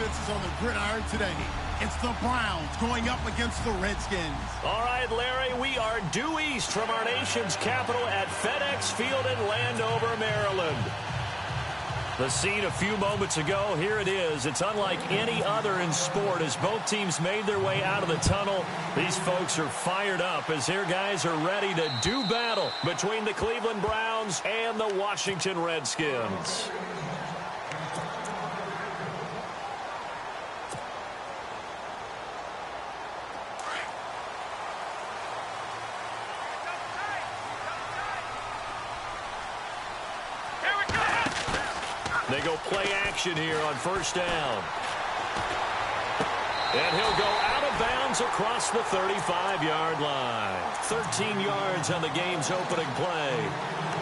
offenses on the gridiron today. It's the Browns going up against the Redskins. All right, Larry, we are due east from our nation's capital at FedEx Field in Landover, Maryland. The scene a few moments ago, here it is. It's unlike any other in sport as both teams made their way out of the tunnel. These folks are fired up as their guys are ready to do battle between the Cleveland Browns and the Washington Redskins. They go play action here on first down. And he'll go out of bounds across the 35-yard line. 13 yards on the game's opening play.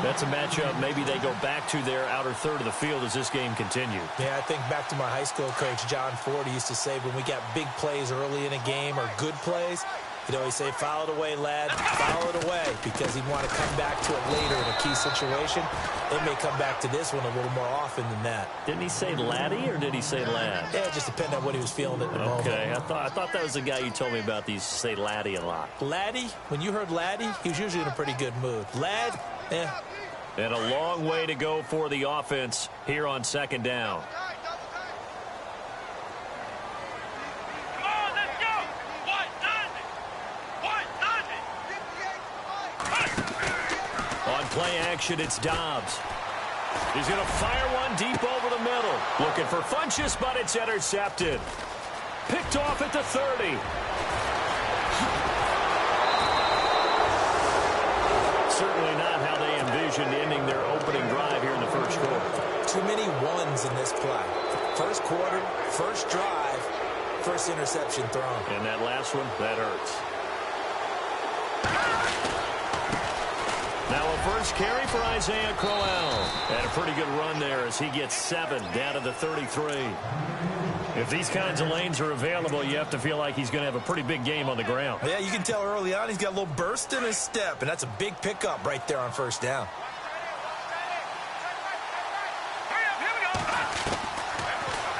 That's a matchup maybe they go back to their outer third of the field as this game continues. Yeah, I think back to my high school coach, John Ford. He used to say when we got big plays early in a game or good plays, he'd always say, foul it away, lad, foul it away, because he'd want to come back to it later in a key situation. They may come back to this one a little more often than that. Didn't he say laddie or did he say lad? Yeah, it just depended on what he was feeling at the moment. Okay, I thought that was the guy you told me about. He used to say laddie a lot. Laddie, when you heard laddie, he was usually in a pretty good mood. Lad, And a long way to go for the offense here on second down. Play action, it's Dobbs. He's going to fire one deep over the middle. Looking for Funchess, but it's intercepted. Picked off at the 30. Certainly not how they envisioned ending their opening drive here in the first quarter. Too many ones in this play. First quarter, first drive, first interception thrown. And that last one, that hurts. Now a first carry for Isaiah Crowell. And a pretty good run there as he gets 7 down to the 33. If these kinds of lanes are available, you have to feel like he's going to have a pretty big game on the ground. Yeah, you can tell early on he's got a little burst in his step, and that's a big pickup right there on first down.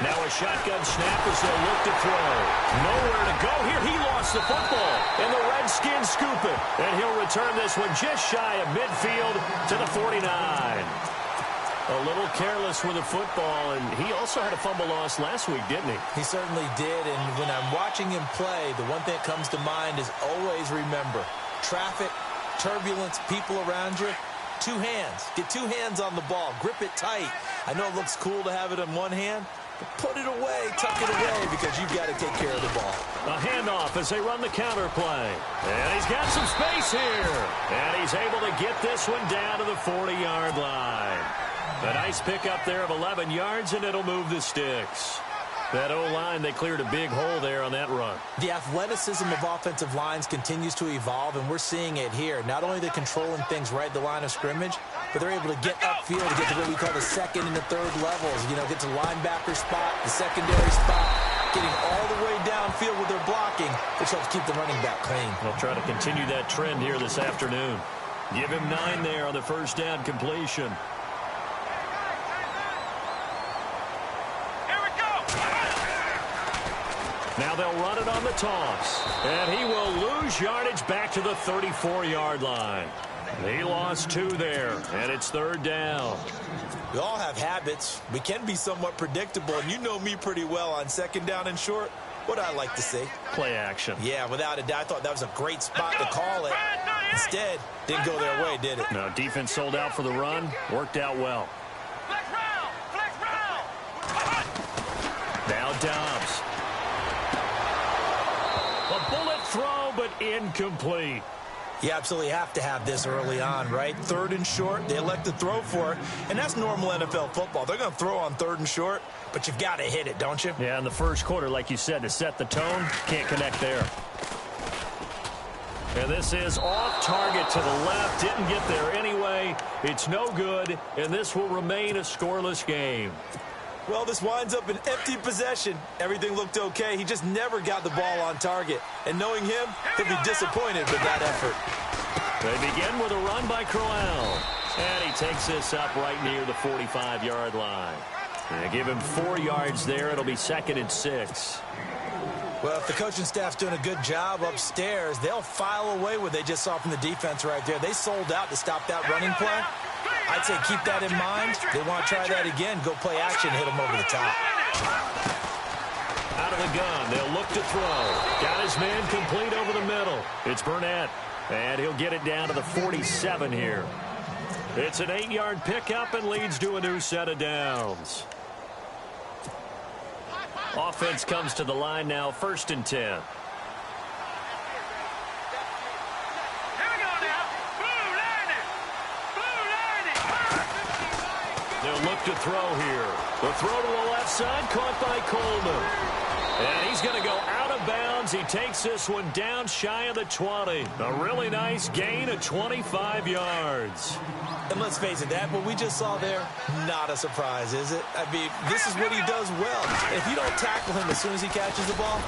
Now a shotgun snap as they'll look to throw. Nowhere to go here. He lost the football. And the Redskins scoop it. And he'll return this one just shy of midfield to the 49. A little careless with the football. And he also had a fumble loss last week, didn't he? He certainly did. And when I'm watching him play, the one thing that comes to mind is always remember. Traffic, turbulence, people around you. 2 hands. Get 2 hands on the ball. Grip it tight. I know it looks cool to have it in one hand. Put it away, tuck it away, because you've got to take care of the ball. A handoff as they run the counter play. And he's got some space here. And he's able to get this one down to the 40-yard line. A nice pickup there of 11 yards, and it'll move the sticks. That O-line, they cleared a big hole there on that run. The athleticism of offensive lines continues to evolve, and we're seeing it here. Not only are they controlling things right at the line of scrimmage, but they're able to get upfield to get to what we call the second and the third levels. You know, get to the linebacker spot, the secondary spot, getting all the way downfield with their blocking, which helps keep the running back clean. They'll try to continue that trend here this afternoon. Give him 9 there on the first down completion. Now they'll run it on the toss. And he will lose yardage back to the 34-yard line. He lost 2 there, and it's third down. We all have habits. We can be somewhat predictable, and you know me pretty well on second down and short. What I like to see. Play action. Yeah, without a doubt, I thought that was a great spot to call it. Instead, didn't go their way, did it? No, defense sold out for the run. Worked out well. Now Dobbs. A bullet throw, but incomplete. You absolutely have to have this early on, right? Third and short, they elect to throw for it, and that's normal NFL football. They're going to throw on third and short, but you've got to hit it, don't you? Yeah, in the first quarter, like you said, to set the tone, can't connect there. And this is off target to the left, didn't get there anyway. It's no good, and this will remain a scoreless game. Well, this winds up an empty possession. Everything looked okay. He just never got the ball on target. And knowing him, he'll be disappointed with that effort. They begin with a run by Crowell. And he takes this up right near the 45-yard line. Give him 4 yards there. It'll be 2nd and 6. Well, if the coaching staff's doing a good job upstairs, they'll file away what they just saw from the defense right there. They sold out to stop that running play. I'd say keep that in mind. They want to try that again. Go play action, hit them over the top. Out of the gun, they'll look to throw. Got his man complete over the middle. It's Burnett, and he'll get it down to the 47 here. It's an 8-yard pickup and leads to a new set of downs. Offense comes to the line now, 1st and 10. They'll look to throw here. The throw to the left side, caught by Coleman. And he's going to go out of bounds. He takes this one down shy of the 20. A really nice gain of 25 yards. And let's face it, that what we just saw there, not a surprise, is it? I mean, this is what he does well. If you don't tackle him as soon as he catches the ball,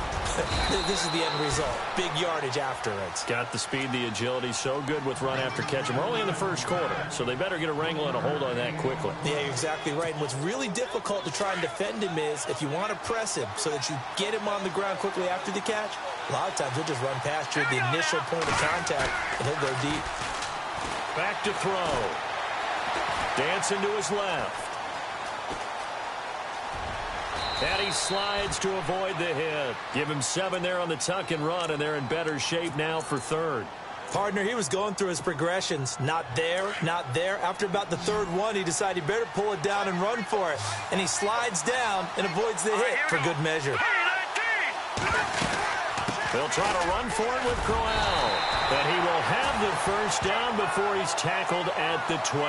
this is the end result. Big yardage after it. Got the speed, the agility, so good with run after catch. And we're only in the 1st quarter, so they better get a wrangle and a hold on that quickly. Yeah, you're exactly right. And what's really difficult to try and defend him is if you want to press him so that you get him on the ground quickly after the catch, a lot of times he'll just run past you at the initial point of contact, and he'll go deep. Back to throw. Dancing to his left. And he slides to avoid the hit. Give him 7 there on the tuck and run, and they're in better shape now for 3rd. Partner, he was going through his progressions. Not there, not there. After about the 3rd one, he decided he better pull it down and run for it. And he slides down and avoids the hit for good measure. They'll try to run for it with Crowell. And he will have the 1st down before he's tackled at the 12.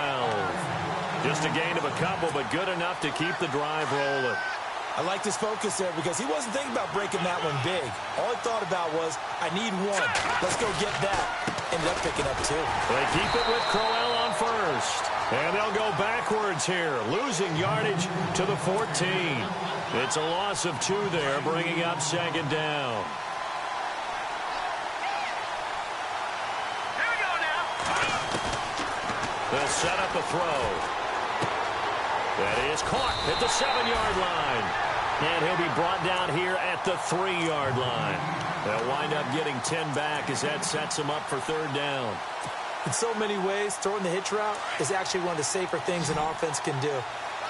Just a gain of a couple, but good enough to keep the drive rolling. I liked his focus there because he wasn't thinking about breaking that one big. All he thought about was, I need 1. Let's go get that. Ended up picking up 2. They keep it with Crowell on 1st. And they'll go backwards here, losing yardage to the 14. It's a loss of 2 there, bringing up 2nd down. They'll set up a throw. That is caught at the 7-yard line. And he'll be brought down here at the 3-yard line. They'll wind up getting 10 back as that sets them up for 3rd down. In so many ways, throwing the hitch route is actually one of the safer things an offense can do.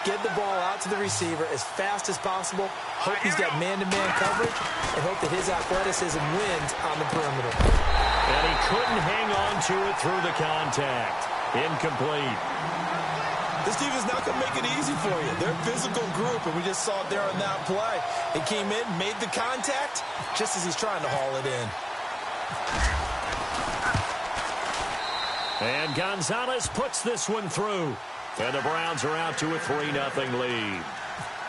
Get the ball out to the receiver as fast as possible, hope he's got man-to-man coverage, and hope that his athleticism wins on the perimeter. And he couldn't hang on to it through the contact. Incomplete. This team is not going to make it easy for you. They're a physical group, and we just saw it there on that play. He came in, made the contact, just as he's trying to haul it in. And Gonzalez puts this one through. And the Browns are out to a 3-0 lead.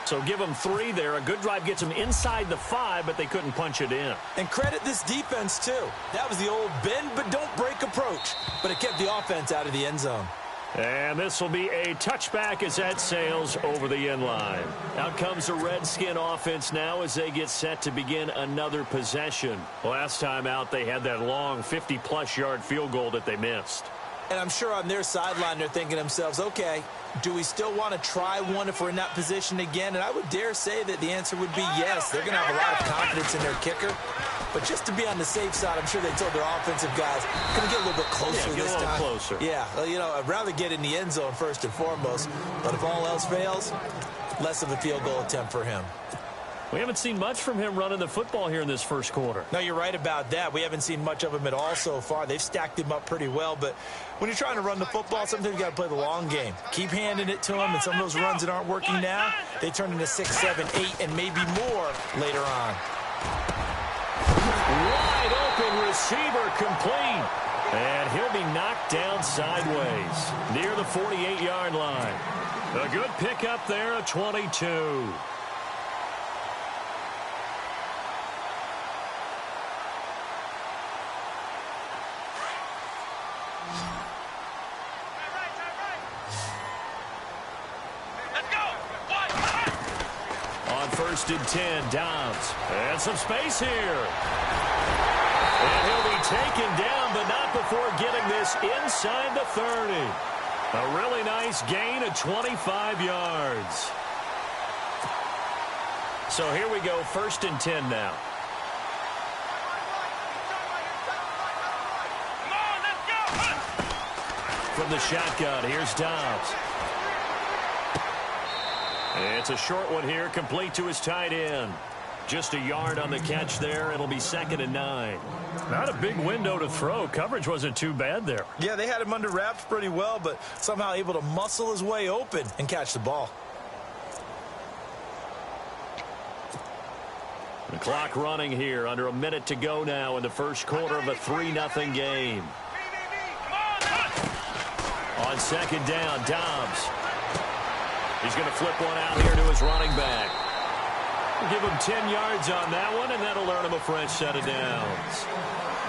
So give them 3 there. A good drive gets them inside the 5, but they couldn't punch it in. And credit this defense, too. That was the old bend but don't break approach, but it kept the offense out of the end zone. And this will be a touchback as that sails over the end line. Out comes the Redskin offense now as they get set to begin another possession. Last time out, they had that long 50-plus yard field goal that they missed. And I'm sure on their sideline they're thinking to themselves, okay, do we still want to try one if we're in that position again? And I would dare say that the answer would be yes. They're going to have a lot of confidence in their kicker. But just to be on the safe side, I'm sure they told their offensive guys, going to get a little bit closer this time. Get a little closer. Yeah, well, you know, I'd rather get in the end zone first and foremost. But if all else fails, less of a field goal attempt for him. We haven't seen much from him running the football here in this 1st quarter. No, you're right about that. We haven't seen much of him at all so far. They've stacked him up pretty well. But when you're trying to run the football, sometimes you got to play the long game. Keep handing it to him, and some of those runs that aren't working now, they turn into 6, 7, 8, and maybe more later on. Wide open receiver complete. And he'll be knocked down sideways near the 48-yard line. A good pickup there, a 22. On 1st and 10, Downs. And some space here. And he'll be taken down, but not before getting this inside the 30. A really nice gain of 25 yards. So here we go, 1st and 10 now. From the shotgun, here's Dobbs. It's a short one here, complete to his tight end. Just a yard on the catch there. It'll be 2nd and 9. Not a big window to throw. Coverage wasn't too bad there. Yeah, they had him under wraps pretty well, but somehow able to muscle his way open and catch the ball. The clock running here, under a minute to go now in the first quarter of a 3-0 game. On 2nd down, Dobbs. He's going to flip one out here to his running back. We'll give him 10 yards on that one, and that'll earn him a fresh set of downs.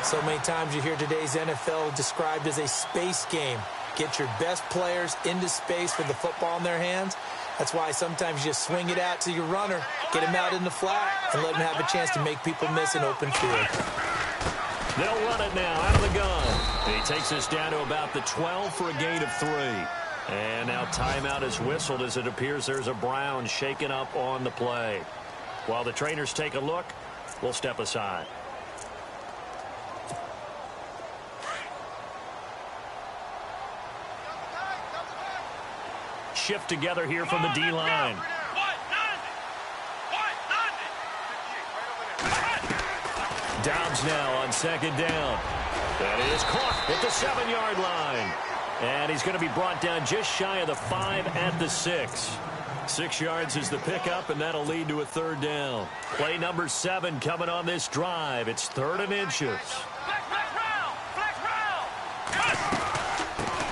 So many times you hear today's NFL described as a space game. Get your best players into space with the football in their hands. That's why sometimes you just swing it out to your runner, get him out in the flat, and let him have a chance to make people miss an open field. They'll run it now out of the gun. He takes us down to about the 12 for a gain of 3. And now timeout is whistled as it appears there's a Brown shaken up on the play. While the trainers take a look, we'll step aside. Shift together here from the D-line. Dobbs now on 2nd down. That is caught at the 7-yard line. And he's going to be brought down just shy of the 5 at the 6. 6 yards is the pickup, and that'll lead to a 3rd down. Play number 7 coming on this drive. It's 3rd and inches.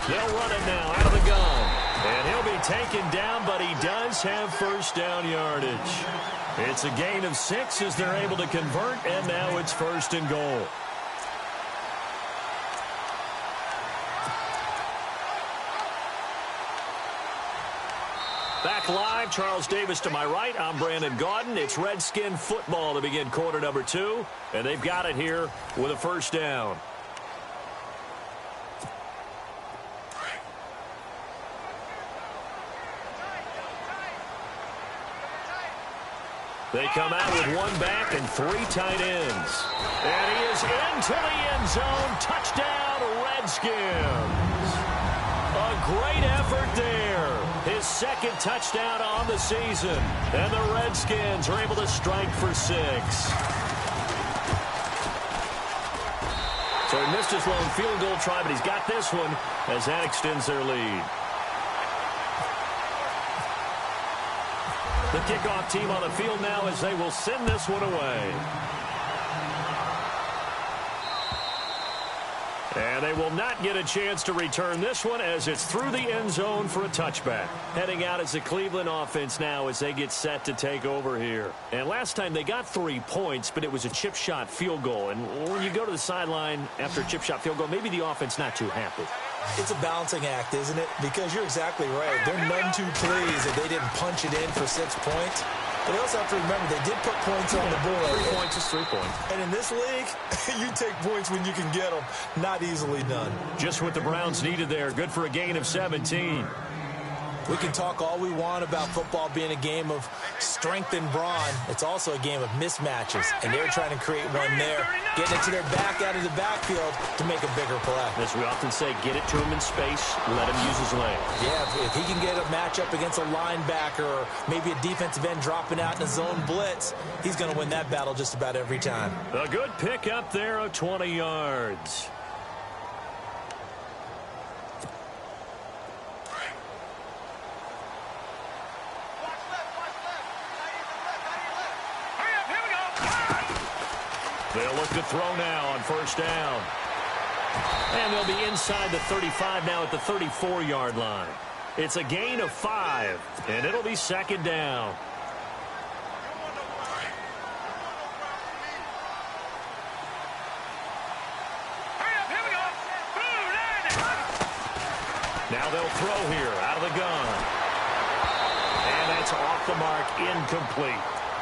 They'll run it now out of the gun. And he'll be taken down, but he does have 1st down yardage. It's a gain of 6 as they're able to convert, and now it's 1st and goal. Back live, Charles Davis to my right. I'm Brandon Gaudin. It's Redskin football to begin quarter number 2, and they've got it here with a 1st down. They come out with 1 back and 3 tight ends. And he is into the end zone. Touchdown, Redskins. A great effort there. His 2nd touchdown on the season. And the Redskins are able to strike for 6. So he missed his lone field goal try, but he's got this one as that extends their lead. The kickoff team on the field now as they will send this one away. And they will not get a chance to return this one as it's through the end zone for a touchback. Heading out as the Cleveland offense now as they get set to take over here. And last time they got 3 points, but it was a chip shot field goal. And when you go to the sideline after a chip shot field goal, maybe the offense not too happy. It's a balancing act, isn't it? Because you're exactly right. They're none too pleased that they didn't punch it in for 6 points. But they also have to remember they did put points on the board. 3 points is 3 points. And in this league, you take points when you can get them. Not easily done. Just what the Browns needed there. Good for a gain of 17. We can talk all we want about football being a game of strength and brawn. It's also a game of mismatches, and they're trying to create one there, getting it to their back out of the backfield to make a bigger play. As we often say, get it to him in space, let him use his legs. Yeah, if he can get a matchup against a linebacker or maybe a defensive end dropping out in a zone blitz, he's going to win that battle just about every time. A good pick up there of 20 yards. They'll look to throw now on 1st down. And they'll be inside the 35 now at the 34-yard line. It's a gain of 5, and it'll be 2nd down. Now they'll throw here out of the gun. And that's off the mark, incomplete.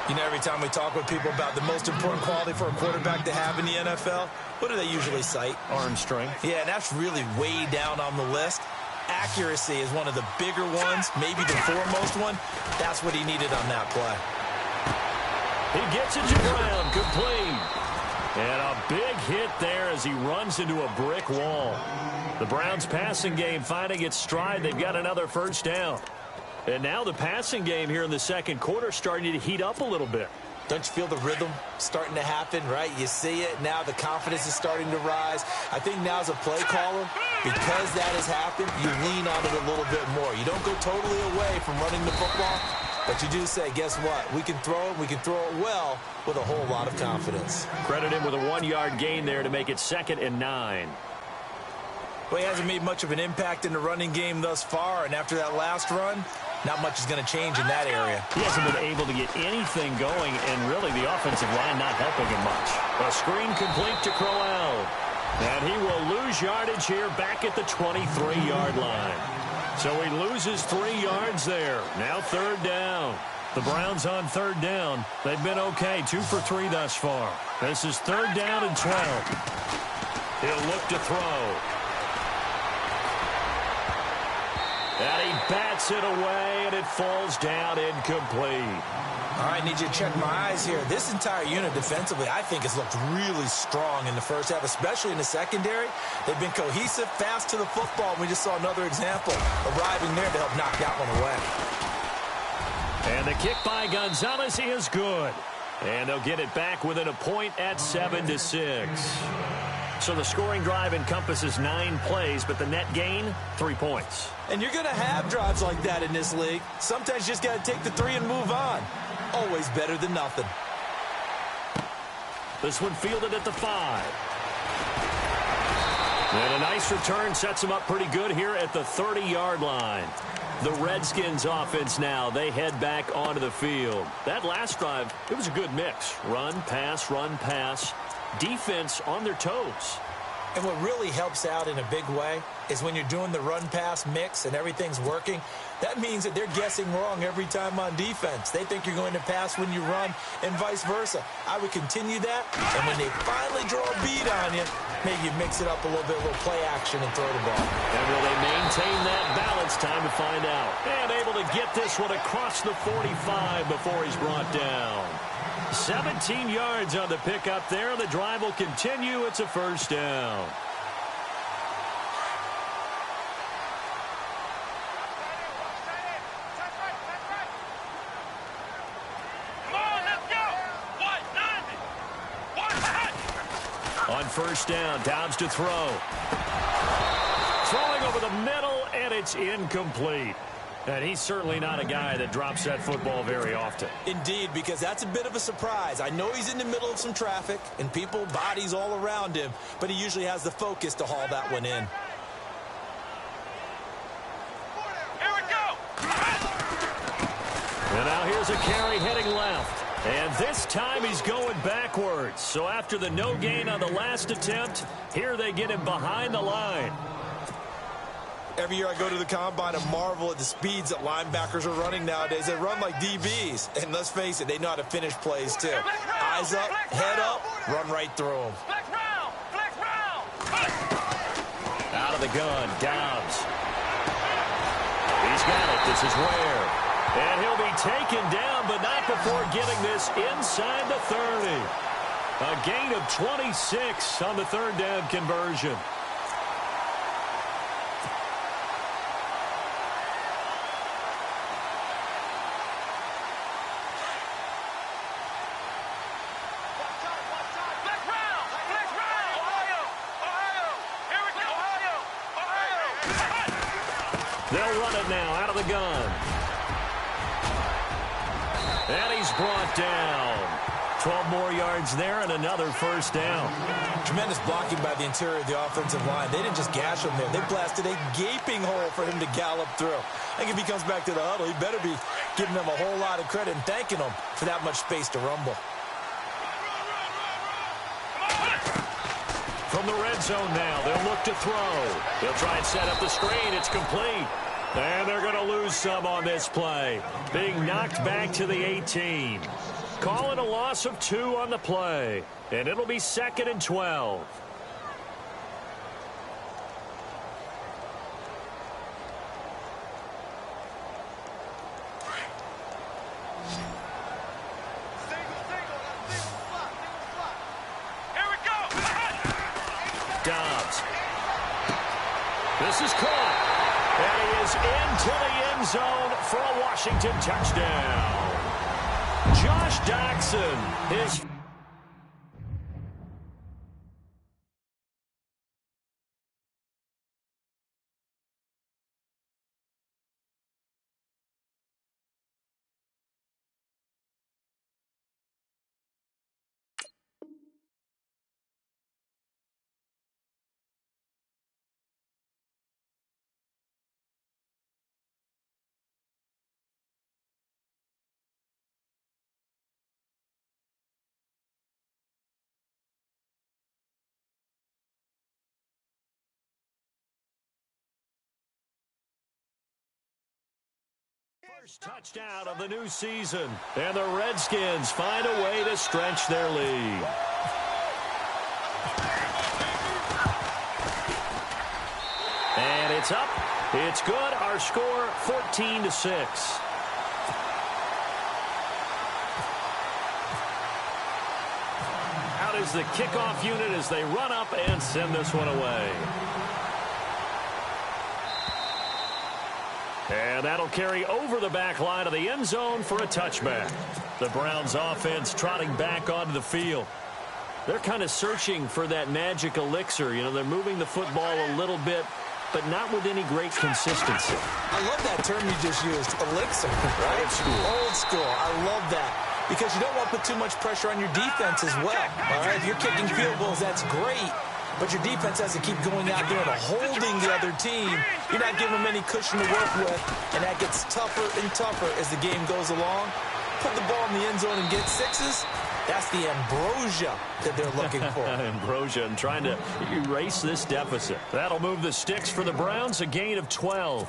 You know, every time we talk with people about the most important quality for a quarterback to have in the NFL, what do they usually cite? Arm strength. Yeah, and that's really way down on the list. Accuracy is one of the bigger ones, maybe the foremost one. That's what he needed on that play. He gets it to Brown, complete. And a big hit there as he runs into a brick wall. The Browns' passing game finding its stride. They've got another first down. And now the passing game here in the second quarter starting to heat up a little bit. Don't you feel the rhythm starting to happen, right? You see it. Now the confidence is starting to rise. I think now as a play caller, because that has happened, you lean on it a little bit more. You don't go totally away from running the football, but you do say, guess what? We can throw it. We can throw it well with a whole lot of confidence. Credit him with a 1-yard gain there to make it 2nd and 9. Well, he hasn't made much of an impact in the running game thus far, and after that last run, not much is going to change in that area. He hasn't been able to get anything going, and really the offensive line not helping him much. A screen complete to Crowell. And he will lose yardage here back at the 23-yard line. So he loses 3 yards there. Now 3rd down. The Browns on 3rd down. They've been okay, 2 for 3 thus far. This is 3rd down and 12. He'll look to throw. And he bats it away, and it falls down incomplete. All right, need you to check my eyes here. This entire unit defensively, I think, has looked really strong in the first half, especially in the secondary. They've been cohesive, fast to the football, and we just saw another example arriving there to help knock that one away. And the kick by Gonzalez is good. And they'll get it back within a point at 7-6. So the scoring drive encompasses 9 plays, but the net gain, 3 points. And you're going to have drives like that in this league. Sometimes you just got to take the 3 and move on. Always better than nothing. This one fielded at the 5. And a nice return sets him up pretty good here at the 30-yard line. The Redskins offense now, they head back onto the field. That last drive, it was a good mix. Run, pass, defense on their toes. And what really helps out in a big way is when you're doing the run-pass mix and everything's working, that means that they're guessing wrong every time on defense. They think you're going to pass when you run and vice versa. I would continue that, and when they finally draw a beat on you, maybe you mix it up a little bit, a little play action and throw the ball. And will they maintain that balance? Time to find out. And able to get this one across the 45 before he's brought down. 17 yards on the pickup there. The drive will continue. It's a first down. On first down, Downs to throw. Throwing over the middle, and it's incomplete. And he's certainly not a guy that drops that football very often. Indeed, because that's a bit of a surprise. I know he's in the middle of some traffic and people, bodies all around him, but he usually has the focus to haul that one in. Here we go! And now here's a carry heading left. And this time he's going backwards. So after the no gain on the last attempt, here they get him behind the line. Every year I go to the combine and marvel at the speeds that linebackers are running nowadays. They run like DBs. And let's face it, they know how to finish plays too. Eyes up, head up, run right through them. Out of the gun, Downs. He's got it. This is Ware. And he'll be taken down, but not before getting this inside the 30. A gain of 26 on the 3rd down conversion. They'll run it now out of the gun. And he's brought down. 12 more yards there and another first down. Tremendous blocking by the interior of the offensive line. They didn't just gash him there. They blasted a gaping hole for him to gallop through. I think if he comes back to the huddle, he better be giving them a whole lot of credit and thanking them for that much space to rumble. From the red zone now, they'll look to throw. They'll try and set up the screen. It's complete. And they're going to lose some on this play. Being knocked back to the 18. Calling a loss of 2 on the play. And it'll be 2nd and 12. Single. This is caught. And he is into the end zone for a Washington touchdown. Josh Doctson, his... First touchdown of the new season, and the Redskins find a way to stretch their lead. And it's up. It's good. Our score, 14-6. Out is the kickoff unit as they run up and send this one away. And that'll carry over the back line of the end zone for a touchback. The Browns offense trotting back onto the field. They're kind of searching for that magic elixir. You know, they're moving the football a little bit, but not with any great consistency. I love that term you just used, elixir, right? Old school. Old school. I love that. Because you don't want to put too much pressure on your defense as well. All right, if you're kicking field goals, that's great. But your defense has to keep going out there and holding the other team. You're not giving them any cushion to work with, and that gets tougher and tougher as the game goes along. Put the ball in the end zone and get sixes. That's the ambrosia that they're looking for. Ambrosia and trying to erase this deficit. That'll move the sticks for the Browns, a gain of 12.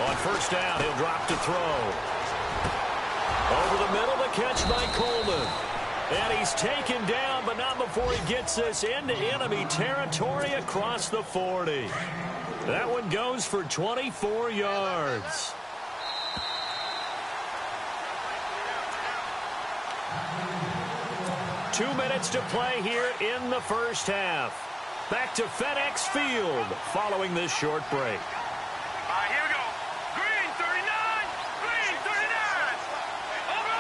On first down, he'll drop to throw. Over the middle, the catch by Coleman. And he's taken down, but not before he gets this into enemy territory across the 40. That one goes for 24 yards. Two minutes to play here in the first half. Back to FedEx Field following this short break. Here we go. Green 39. Green 39. Over.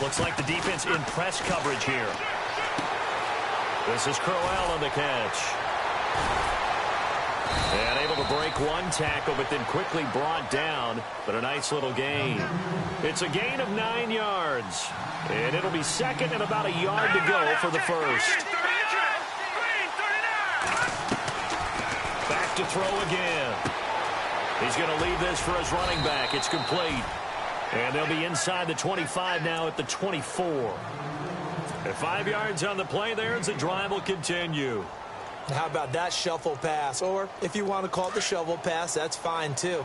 Looks like the defense in press coverage here. This is Crowell on the catch. And able to break one tackle, but then quickly brought down. But a nice little gain. It's a gain of 9 yards. And it'll be second and about a yard to go for the first. Back to throw again. He's going to leave this for his running back. It's complete. And they'll be inside the 25 now at the 24. At 5 yards on the play there as the drive will continue. How about that shuffle pass? Or if you want to call it the shovel pass, that's fine too.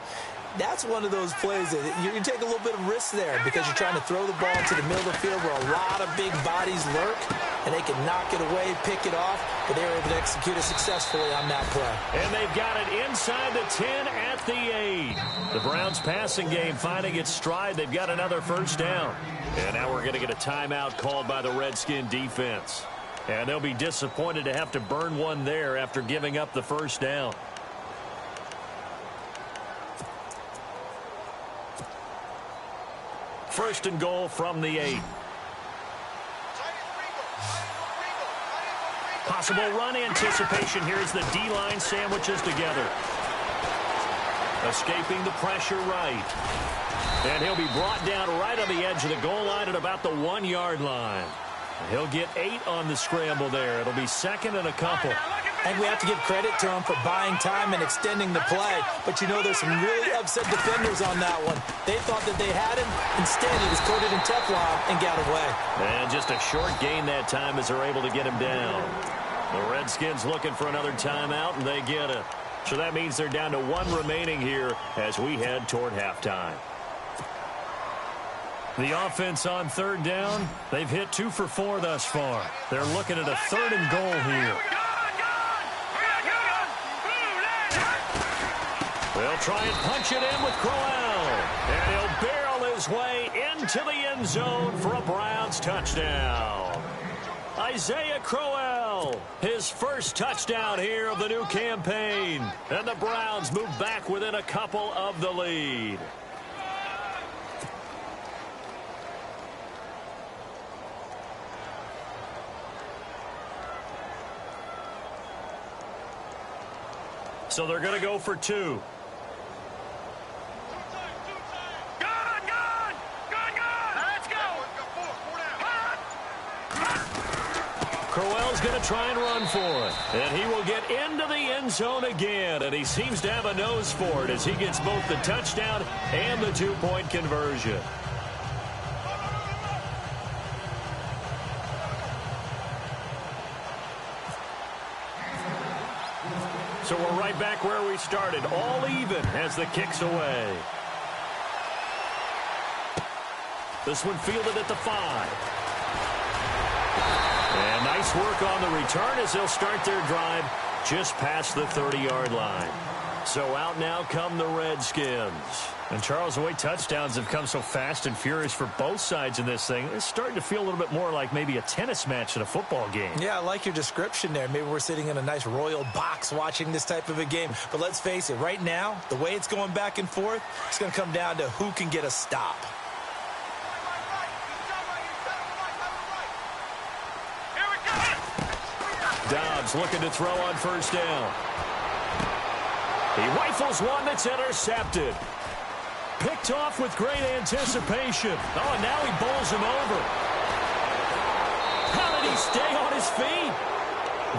That's one of those plays that you can take a little bit of risk there because you're trying to throw the ball into the middle of the field where a lot of big bodies lurk, and they can knock it away, pick it off, but they were able to execute it successfully on that play. And they've got it inside the 10 at the 8. The Browns passing game finding its stride. They've got another first down. And now we're going to get a timeout called by the Redskin defense. And they'll be disappointed to have to burn one there after giving up the first down. First and goal from the 8. Possible run anticipation here as the D-line sandwiches together. Escaping the pressure right. And he'll be brought down right on the edge of the goal line at about the 1 yard line. He'll get 8 on the scramble there. It'll be second and a couple. I think we have to give credit to him for buying time and extending the play. But, you know, there's some really upset defenders on that one. They thought that they had him. Instead, he was coated in Teflon and got away. And just a short gain that time as they're able to get him down. The Redskins looking for another timeout, and they get it. So that means they're down to 1 remaining here as we head toward halftime. The offense on third down, they've hit 2 for 4 thus far. They're looking at a 3rd and goal here. They'll try and punch it in with Crowell. And he'll barrel his way into the end zone for a Browns touchdown. Isaiah Crowell, his first touchdown here of the new campaign. And the Browns move back within a couple of the lead. So they're going to go for two. Crowell's going to try and run for it. And he will get into the end zone again. And he seems to have a nose for it as he gets both the touchdown and the two-point conversion. So we're right back where we started, all even as the kick's away. This one fielded at the 5. And nice work on the return as they'll start their drive just past the 30-yard line. So out now come the Redskins. And, Charles, the way touchdowns have come so fast and furious for both sides in this thing, it's starting to feel a little bit more like maybe a tennis match in a football game. Yeah, I like your description there. Maybe we're sitting in a nice royal box watching this type of a game. But let's face it, right now, the way it's going back and forth, it's going to come down to who can get a stop. Dobbs looking to throw on first down. He rifles one that's intercepted. Picked off with great anticipation. Oh, and now he bowls him over. How did he stay on his feet?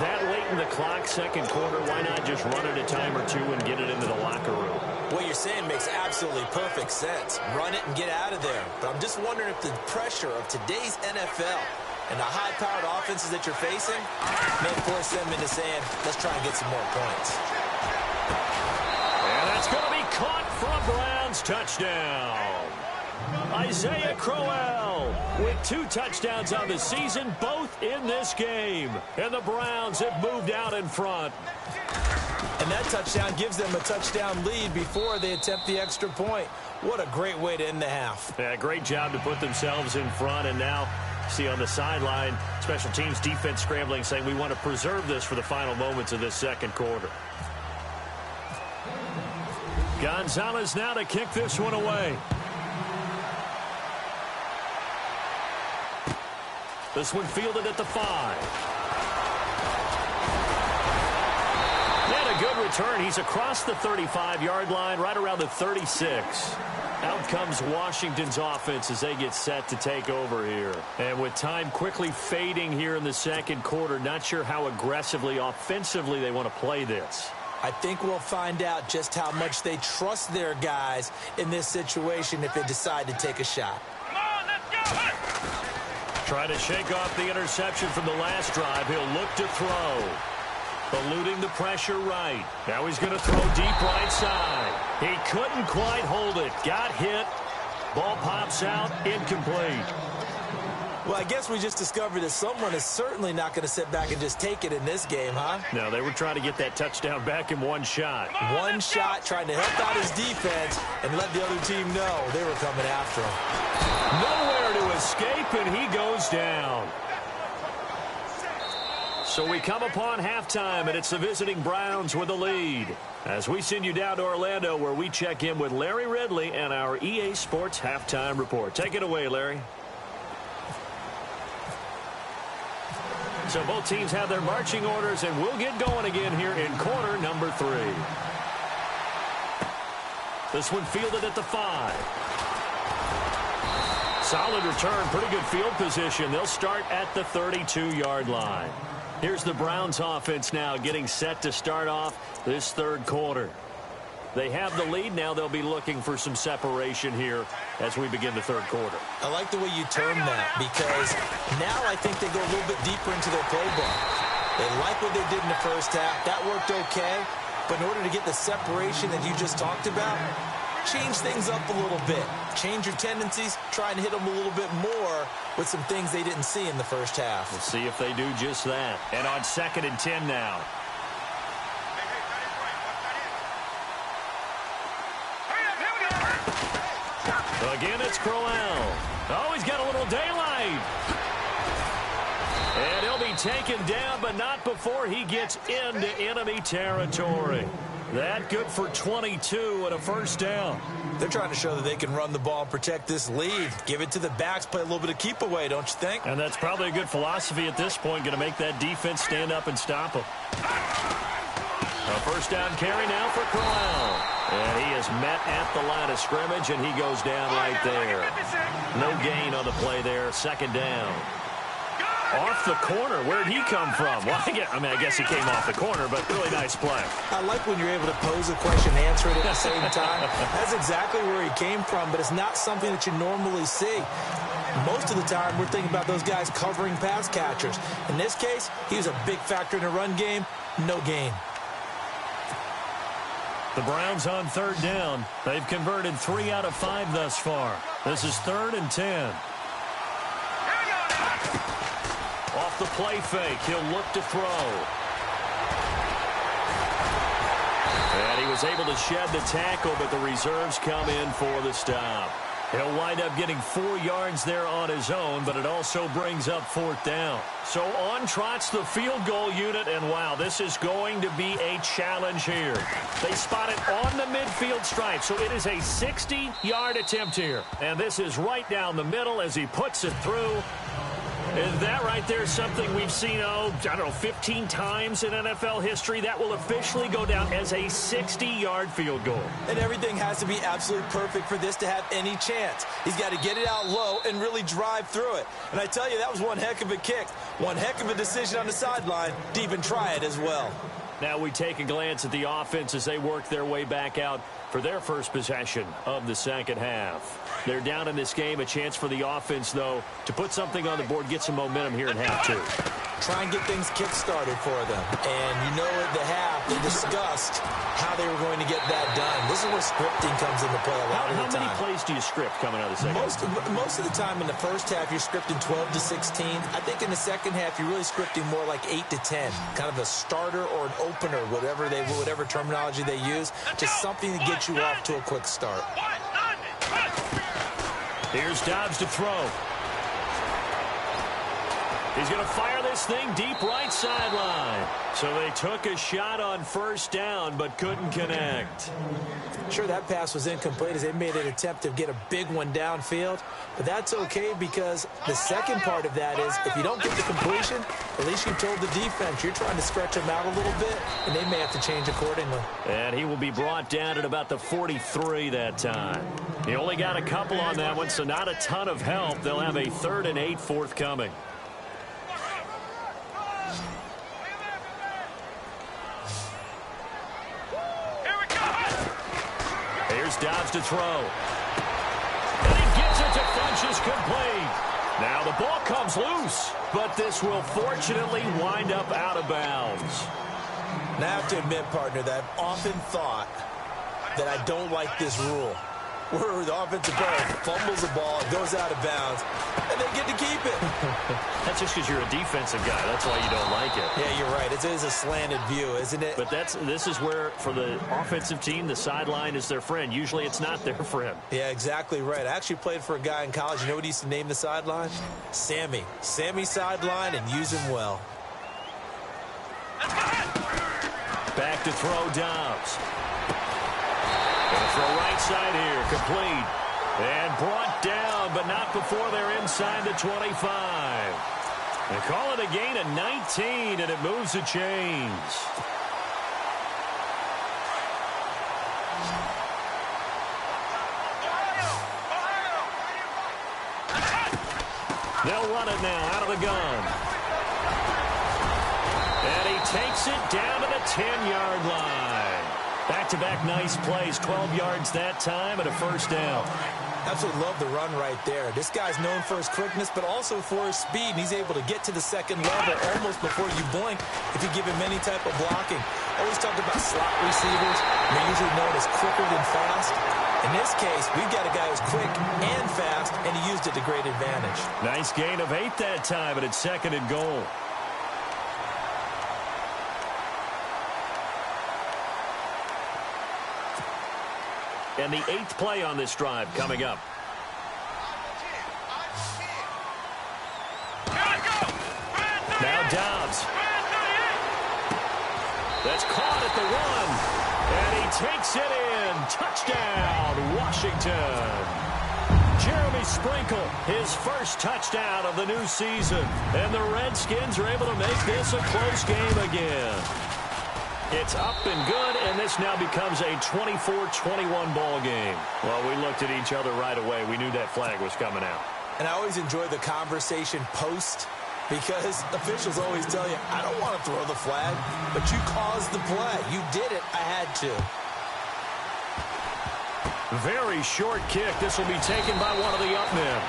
That late in the clock, second quarter, why not just run it a time or two and get it into the locker room? What you're saying makes absolutely perfect sense. Run it and get out of there. But I'm just wondering if the pressure of today's NFL and the high-powered offenses that you're facing may force them into saying, let's try and get some more points. And that's going to be caught for a Browns touchdown. Isaiah Crowell with 2 touchdowns on the season, both in this game. And the Browns have moved out in front. And that touchdown gives them a touchdown lead before they attempt the extra point. What a great way to end the half. Yeah, great job to put themselves in front, and now see on the sideline, special teams defense scrambling, saying we want to preserve this for the final moments of this second quarter. Gonzalez now to kick this one away. This one fielded at the 5. And a good return. He's across the 35-yard line, right around the 36. Out comes Washington's offense as they get set to take over here. And with time quickly fading here in the second quarter, not sure how aggressively, offensively they want to play this. I think we'll find out just how much they trust their guys in this situation if they decide to take a shot. Come on, let's go! Trying to shake off the interception from the last drive. He'll look to throw. Eluding the pressure right. Now he's going to throw deep right side. He couldn't quite hold it. Got hit. Ball pops out. Incomplete. Well, I guess we just discovered that someone is certainly not going to sit back and just take it in this game, huh? No, they were trying to get that touchdown back in one shot. One shot, trying to help out his defense and let the other team know they were coming after him. Nowhere to escape, and he goes down. So we come upon halftime, and it's the visiting Browns with the lead. As we send you down to Orlando, where we check in with Larry Ridley and our EA Sports Halftime Report. Take it away, Larry. So both teams have their marching orders, and we'll get going again here in quarter number 3. This one fielded at the 5. Solid return, pretty good field position. They'll start at the 32-yard line. Here's the Browns offense now getting set to start off this third quarter. They have the lead. Now they'll be looking for some separation here as we begin the third quarter. I like the way you term that, because now I think they go a little bit deeper into their playbook. They like what they did in the first half. That worked okay. But in order to get the separation that you just talked about, change things up a little bit. Change your tendencies, try and hit them a little bit more with some things they didn't see in the first half. We'll see if they do just that. And on 2nd and 10 now. Again, it's Crowell. Oh, he's got a little daylight. And he'll be taken down, but not before he gets into enemy territory. That good for 22 and a first down. They're trying to show that they can run the ball and protect this lead. Give it to the backs, play a little bit of keep away, don't you think? And that's probably a good philosophy at this point, going to make that defense stand up and stop them. A first down carry now for Crowell. And he is met at the line of scrimmage, and he goes down right there. No gain on the play there, second down. Off the corner. Where'd he come from? Well, I guess he came off the corner, but really nice play. I like when you're able to pose a question and answer it at the same time. That's exactly where he came from, but it's not something that you normally see. Most of the time, we're thinking about those guys covering pass catchers. In this case, he was a big factor in the run game. No gain. The Browns on third down. They've converted 3 out of 5 thus far. This is 3rd and 10. Off the play fake, he'll look to throw. And he was able to shed the tackle, but the reserves come in for the stop. He'll wind up getting 4 yards there on his own, but it also brings up 4th down. So on trots the field goal unit, and wow, this is going to be a challenge here. They spot it on the midfield stripe, so it is a 60-yard attempt here. And this is right down the middle as he puts it through. And that right there is something we've seen, 15 times in NFL history. That will officially go down as a 60-yard field goal. And everything has to be absolutely perfect for this to have any chance. He's got to get it out low and really drive through it. And I tell you, that was one heck of a kick. One heck of a decision on the sideline to even try it as well. Now we take a glance at the offense as they work their way back out for their first possession of the second half. They're down in this game. A chance for the offense, though, to put something on the board, get some momentum here in half 2. Try and get things kick-started for them. And you know at the half, they discussed how they were going to get that done. This is where scripting comes into play a lot of the time. How many plays do you script coming out of the second half? Most of the time in the first half, you're scripting 12 to 16. I think in the second half, you're really scripting more like 8 to 10. Kind of a starter or an opener, whatever terminology they use. Just something to get you off to a quick start. Here's Dobbs to throw. He's going to fire this thing deep right sideline. So they took a shot on first down, but couldn't connect. Sure, that pass was incomplete as they made an attempt to get a big one downfield. But that's okay because the second part of that is if you don't get the completion, at least you told the defense you're trying to stretch them out a little bit, and they may have to change accordingly. And he will be brought down at about the 43 that time. He only got a couple on that one, so not a ton of help. They'll have a 3rd and 8 forthcoming. Here's Dobbs to throw. And he gets it to Funchess complete. Now the ball comes loose, but this will fortunately wind up out of bounds. Now I have to admit, partner, that I've often thought that I don't like this rule. Where the offensive player fumbles the ball, it goes out of bounds, and they get to keep it. That's just because you're a defensive guy. That's why you don't like it. Yeah, you're right. It is a slanted view, isn't it? But this is where, for the offensive team, the sideline is their friend. Usually it's not their friend. Yeah, exactly right. I actually played for a guy in college. You know what he used to name the sideline? Sammy. Sammy sideline, and use him well. Back to throw Dobbs. Gonna throw right side here, complete. And brought down, but not before they're inside the 25. They call it a gain of 19, and it moves the chains. They'll run it now out of the gun. And he takes it down to the 10-yard line. Back-to-back nice plays, 12 yards that time and a first down. Absolutely love the run right there. This guy's known for his quickness, but also for his speed, and he's able to get to the second level almost before you blink if you give him any type of blocking. I always talk about slot receivers. They're usually known as quicker than fast. In this case, we've got a guy who's quick and fast, and he used it to great advantage. Nice gain of 8 that time, and it's 2nd and goal. And the 8th play on this drive coming up. Dobbs. That's caught at the 1. And he takes it in. Touchdown, Washington. Jeremy Sprinkle, his first touchdown of the new season. And the Redskins are able to make this a close game again. It's up and good, and this now becomes a 24-21 ball game. Well, we looked at each other right away. We knew that flag was coming out. And I always enjoy the conversation post, because officials always tell you, I don't want to throw the flag, but you caused the play. You did it. I had to. Very short kick. This will be taken by one of the up men.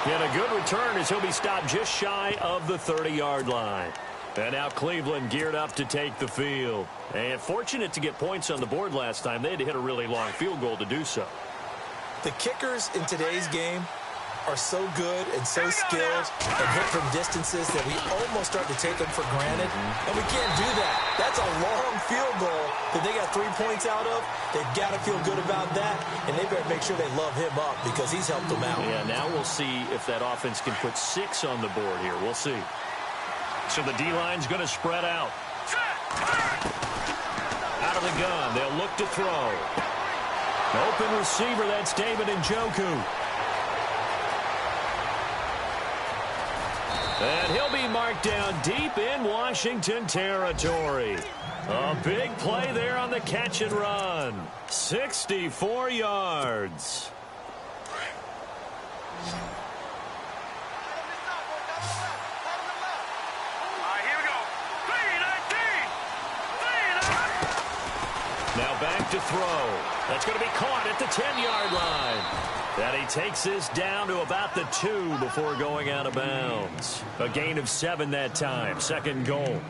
And a good return as he'll be stopped just shy of the 30-yard line. And now Cleveland geared up to take the field. And fortunate to get points on the board last time. They had to hit a really long field goal to do so. The kickers in today's game are so good and so skilled and hit from distances that we almost start to take them for granted. And we can't do that. That's a long field goal that they got 3 points out of. They've got to feel good about that, and they better make sure they love him up because he's helped them out. Yeah, now we'll see if that offense can put 6 on the board here. We'll see. So the D-line's going to spread out. Out of the gun. They'll look to throw. Open receiver, that's David Njoku. And he'll be marked down deep in Washington territory. A big play there on the catch and run. 64 yards. Now back to throw. That's going to be caught at the 10-yard line. And he takes this down to about the 2 before going out of bounds. A gain of 7 that time. Second goal. Here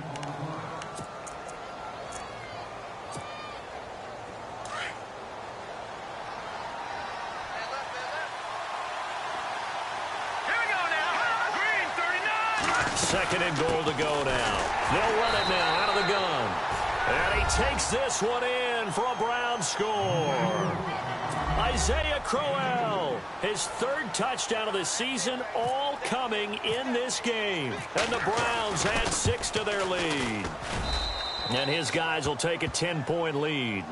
we go now. Green 39. Second and goal to go now. They'll run it now out of the gun. And he takes this one in for a Brown score. Isaiah Crowell, his 3rd touchdown of the season, all coming in this game. And the Browns add 6 to their lead. And his guys will take a 10-point lead.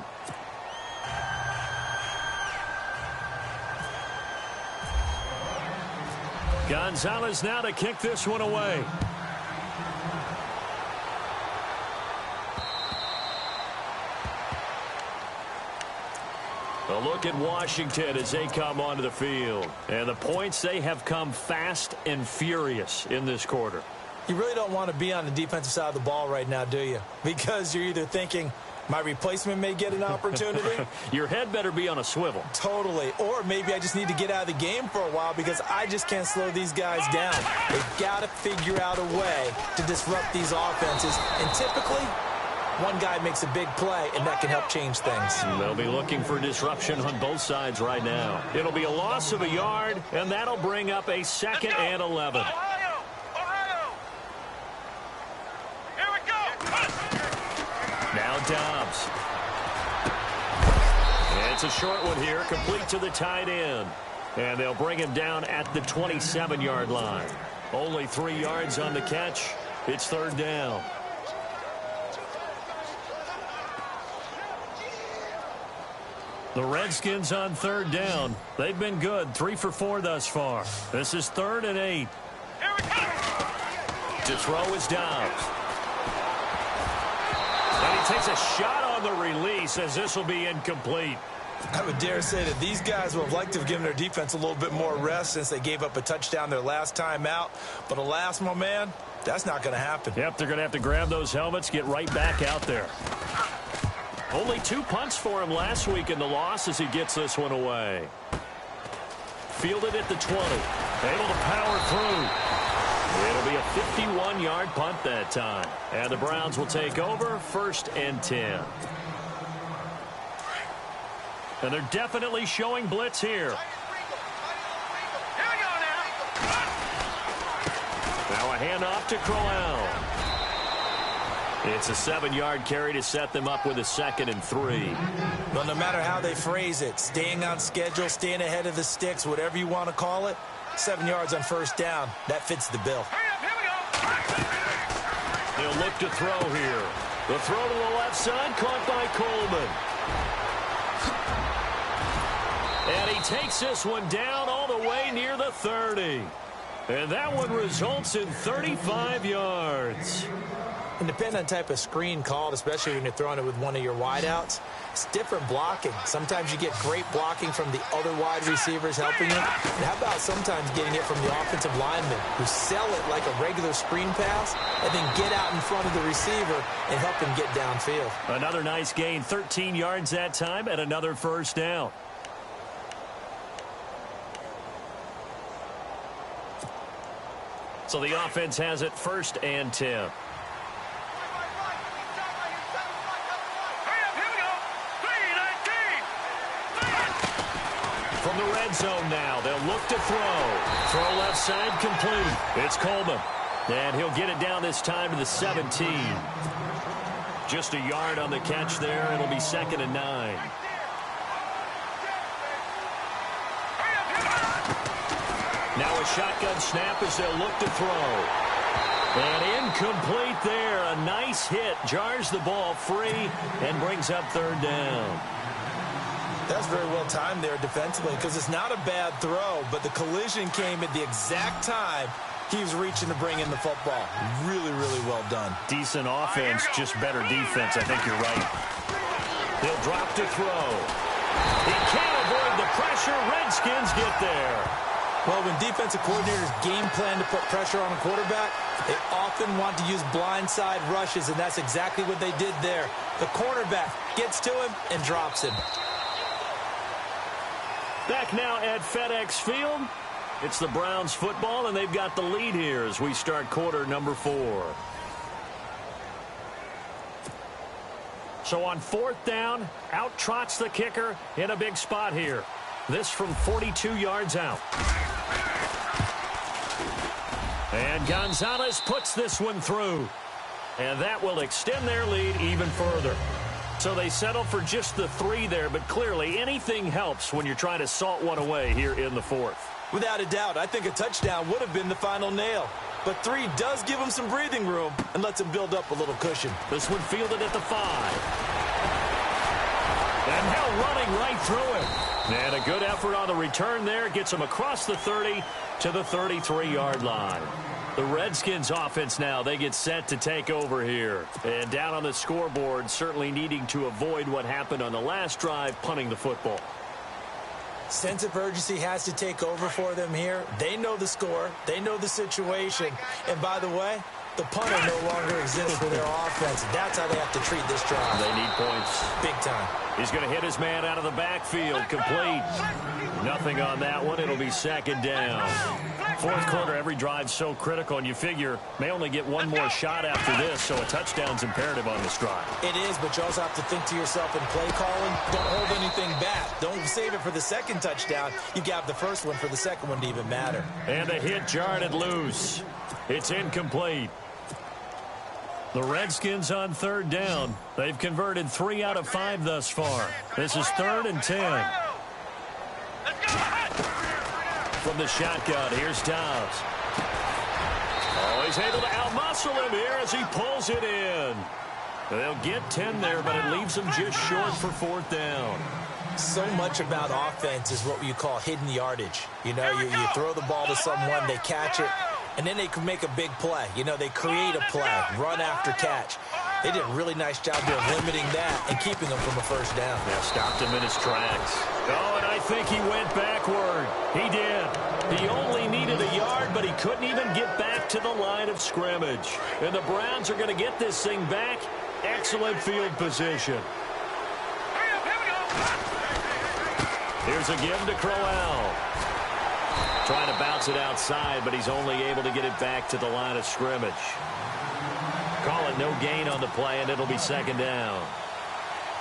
Gonzalez now to kick this one away. A look at Washington as they come onto the field. And the points, they have come fast and furious in this quarter. You really don't want to be on the defensive side of the ball right now, do you? Because you're either thinking, my replacement may get an opportunity. Your head better be on a swivel. Totally. Or maybe I just need to get out of the game for a while because I just can't slow these guys down. They've got to figure out a way to disrupt these offenses. And typically, one guy makes a big play, and that can help change things. They'll be looking for disruption on both sides right now. It'll be a loss of a yard, and that'll bring up a 2nd and 11. Ohio. Here we go. Now Dobbs. And it's a short one here, complete to the tight end. And they'll bring him down at the 27-yard line. Only 3 yards on the catch. It's 3rd down. The Redskins on 3rd down. They've been good, 3 for 4 thus far. This is 3rd and 8. Here we go. To throw is Dobbs. And he takes a shot on the release as this will be incomplete. I would dare say that these guys would have liked to have given their defense a little bit more rest since they gave up a touchdown their last time out. But alas, my man, that's not going to happen. Yep, they're going to have to grab those helmets, get right back out there. Only 2 punts for him last week in the loss as he gets this one away. Fielded at the 20. Able to power through. It'll be a 51-yard punt that time. And the Browns will take over 1st and 10. And they're definitely showing blitz here. Here we go now. Now a handoff to Crowell. It's a 7-yard carry to set them up with a 2nd and 3. But no matter how they phrase it, staying on schedule, staying ahead of the sticks, whatever you want to call it, 7 yards on 1st down, that fits the bill. Hurry up, here we go. He'll look to throw here. The throw to the left side, caught by Coleman. And he takes this one down all the way near the 30. And that one results in 35 yards. And depending on the type of screen called, especially when you're throwing it with one of your wideouts, it's different blocking. Sometimes you get great blocking from the other wide receivers helping you. And how about sometimes getting it from the offensive linemen who sell it like a regular screen pass and then get out in front of the receiver and help him get downfield. Another nice gain, 13 yards that time, and another first down. So the offense has it 1st and 10. From the red zone now, they'll look to throw. Throw left side complete. It's Coleman. And he'll get it down this time to the 17. Just a yard on the catch there. It'll be 2nd and 9. Now a shotgun snap as they'll look to throw. And incomplete there. A nice hit. Jars the ball free and brings up 3rd down. That's very well timed there defensively because it's not a bad throw, but the collision came at the exact time he was reaching to bring in the football. Really, really well done. Decent offense, just better defense. I think you're right. He'll drop to throw. He can't avoid the pressure. Redskins get there. Well, when defensive coordinators game plan to put pressure on a quarterback, they often want to use blindside rushes, and that's exactly what they did there. The cornerback gets to him and drops him. Back now at FedEx Field. It's the Browns football, and they've got the lead here as we start quarter number 4. So on 4th down, out trots the kicker in a big spot here. This from 42 yards out. And Gonzalez puts this one through. And that will extend their lead even further. So they settle for just the 3 there, but clearly anything helps when you're trying to salt one away here in the 4th. Without a doubt, I think a touchdown would have been the final nail. But 3 does give him some breathing room and lets him build up a little cushion. This one fielded at the 5. And now running right through it. And a good effort on the return there. Gets him across the 30 to the 33-yard line. The Redskins offense now, they get set to take over here. And down on the scoreboard, certainly needing to avoid what happened on the last drive, punting the football. Sense of urgency has to take over for them here. They know the score. They know the situation. And by the way, the punter no longer exists for their offense. That's how they have to treat this drive. They need points. Big time. He's going to hit his man out of the backfield. Complete. Nothing on that one. It'll be 2nd down. 4th quarter, every drive's so critical, and you figure may only get one more shot after this, so a touchdown's imperative on this drive. It is, but you also have to think to yourself in play calling, don't hold anything back. Don't save it for the 2nd touchdown. You got the first one for the 2nd one to even matter. And a hit jarred it loose. It's incomplete. The Redskins on 3rd down. They've converted 3 out of 5 thus far. This is 3rd and 10. From the shotgun, here's Dobbs. Oh, he's able to outmuscle him here as he pulls it in. They'll get 10 there, but it leaves them just short for 4th down. So much about offense is what you call hidden yardage. You know, you throw the ball to someone, they catch it, and then they can make a big play. You know, they create a play, run after catch. They did a really nice job of limiting that and keeping them from a 1st down. Yeah, stopped him in his tracks. Oh, and I think he went backward. He did. He only needed a yard, but he couldn't even get back to the line of scrimmage. And the Browns are going to get this thing back. Excellent field position. Here's a give to Crowell. Trying to bounce it outside, but he's only able to get it back to the line of scrimmage. Call it no gain on the play, and it'll be 2nd down.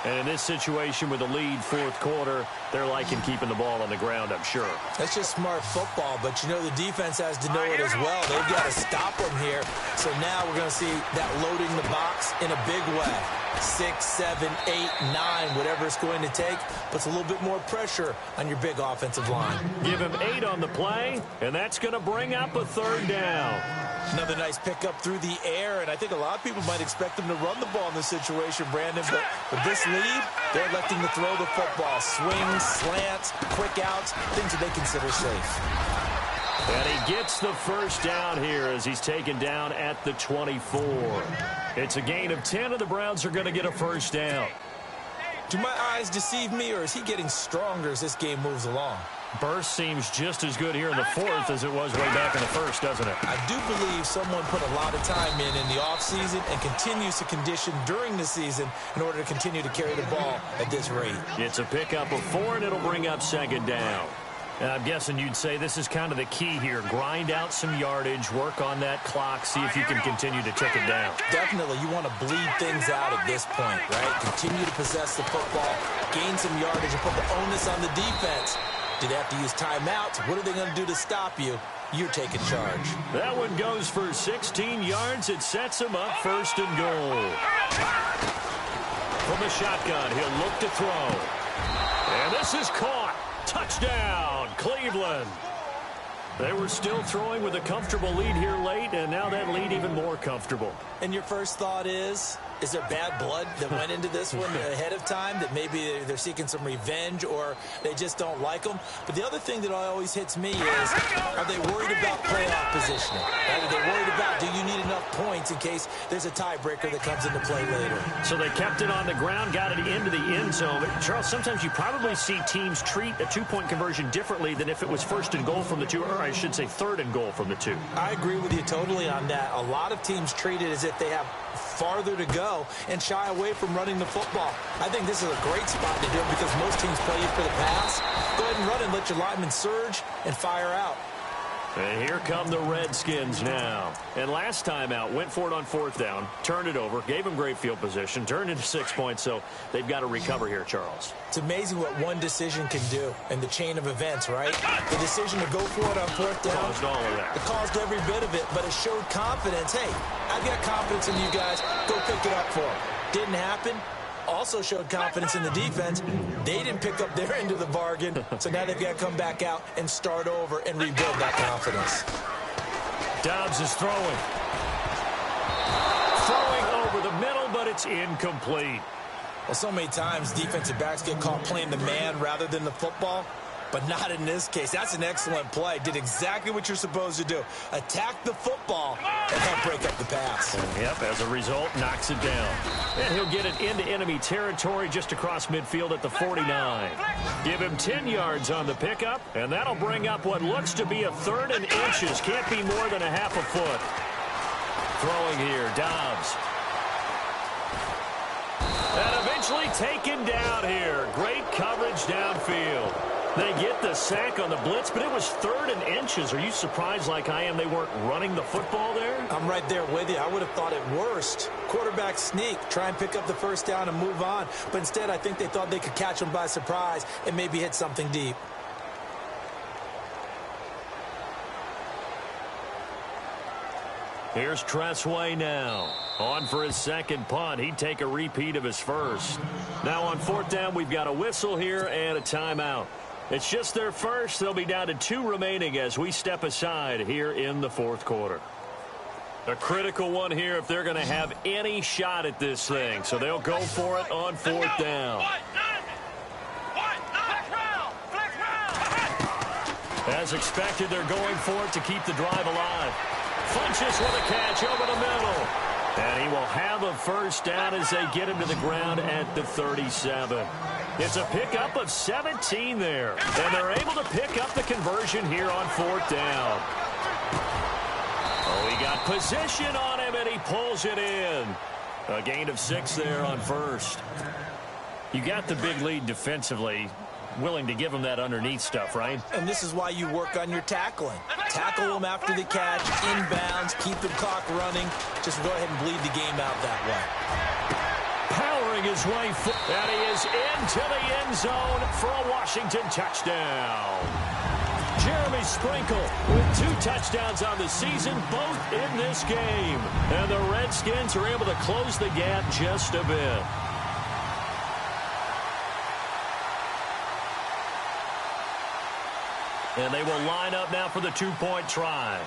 And in this situation with the lead 4th quarter, they're liking keeping the ball on the ground, I'm sure. That's just smart football, but you know the defense has to know it as well. They've got to stop them here. So now we're going to see that loading the box in a big way. 6, 7, 8, 9, whatever it's going to take, puts a little bit more pressure on your big offensive line. Give him 8 on the play, and that's going to bring up a 3rd down. Another nice pickup through the air, and I think a lot of people might expect them to run the ball in this situation, Brandon, but with this lead, they're electing to throw the football. Swings, slants, quick outs, things that they consider safe. And he gets the first down here as he's taken down at the 24. It's a gain of 10, and the Browns are going to get a first down. Do my eyes deceive me, or is he getting stronger as this game moves along? Burst seems just as good here in the fourth as it was way back in the first, doesn't it? I do believe someone put a lot of time in the offseason and continues to condition during the season in order to continue to carry the ball at this rate. It's a pickup of 4, and it'll bring up second down. And I'm guessing you'd say this is kind of the key here. Grind out some yardage, work on that clock, see if you can continue to tick it down. Definitely, you want to bleed things out at this point, right? Continue to possess the football, gain some yardage, and put the onus on the defense. Do they have to use timeouts? What are they going to do to stop you? You're taking charge. That one goes for 16 yards. It sets him up first and goal. From the shotgun, he'll look to throw. And this is caught. Touchdown, Cleveland. They were still throwing with a comfortable lead here late, and now that lead even more comfortable. And your first thought is there bad blood that went into this one ahead of time, that maybe they're seeking some revenge or they just don't like them? But the other thing that always hits me is, are they worried about playoff positioning? Right? Are they worried about, do you need enough points in case there's a tiebreaker that comes into play later? So they kept it on the ground, got it into the end zone. But Charles, sometimes you probably see teams treat a two-point conversion differently than if it was first and goal from the 2, or I should say third and goal from the 2. I agree with you totally on that. A lot of teams treat it as if they have farther to go and shy away from running the football. I think this is a great spot to do it because most teams play you for the pass. Go ahead and run and let your linemen surge and fire out. And here come the Redskins now. And last time out, went for it on 4th down, turned it over, gave them great field position, turned into 6 points, so they've got to recover here, Charles. It's amazing what one decision can do in the chain of events, right? The decision to go for it on 4th down. Caused all of that. It caused every bit of it, but it showed confidence. Hey, I've got confidence in you guys. Go pick it up for them. Didn't happen. Also showed confidence in the defense. They didn't pick up their end of the bargain, so now they've got to come back out and start over and rebuild that confidence. Dobbs is throwing. Throwing over the middle, but it's incomplete. Well, so many times defensive backs get caught playing the man rather than the football, but not in this case. That's an excellent play. Did exactly what you're supposed to do. Attack the football and help break up the pass. Yep, as a result, knocks it down. And he'll get it into enemy territory just across midfield at the 49. Give him 10 yards on the pickup, and that'll bring up what looks to be a 3rd and inches. Can't be more than a half a foot. Throwing here, Dobbs. And eventually taken down here. Great coverage downfield. They get the sack on the blitz, but it was 3rd and inches. Are you surprised like I am they weren't running the football there? I'm right there with you. I would have thought at worst, quarterback sneak, try and pick up the first down and move on. But instead, I think they thought they could catch them by surprise and maybe hit something deep. Here's Tressway now. On for his second punt. He'd take a repeat of his first. Now on 4th down, we've got a whistle here and a timeout. It's just their first. They'll be down to 2 remaining as we step aside here in the 4th quarter. A critical one here if they're going to have any shot at this thing. So they'll go for it on 4th down. As expected, they're going for it to keep the drive alive. Funches with a catch over the middle. And he will have a first down as they get him to the ground at the 37. It's a pickup of 17 there. And they're able to pick up the conversion here on 4th down. Oh, he got position on him, and he pulls it in. A gain of 6 there on 1st. You got the big lead defensively. Willing to give them that underneath stuff, right? And this is why you work on your tackling. Tackle them after the catch, inbounds, keep the clock running. Just go ahead and bleed the game out that way. Powering his way, and he is into the end zone for a Washington touchdown. Jeremy Sprinkle with 2 touchdowns on the season, both in this game. And the Redskins are able to close the gap just a bit. And they will line up now for the 2-point try.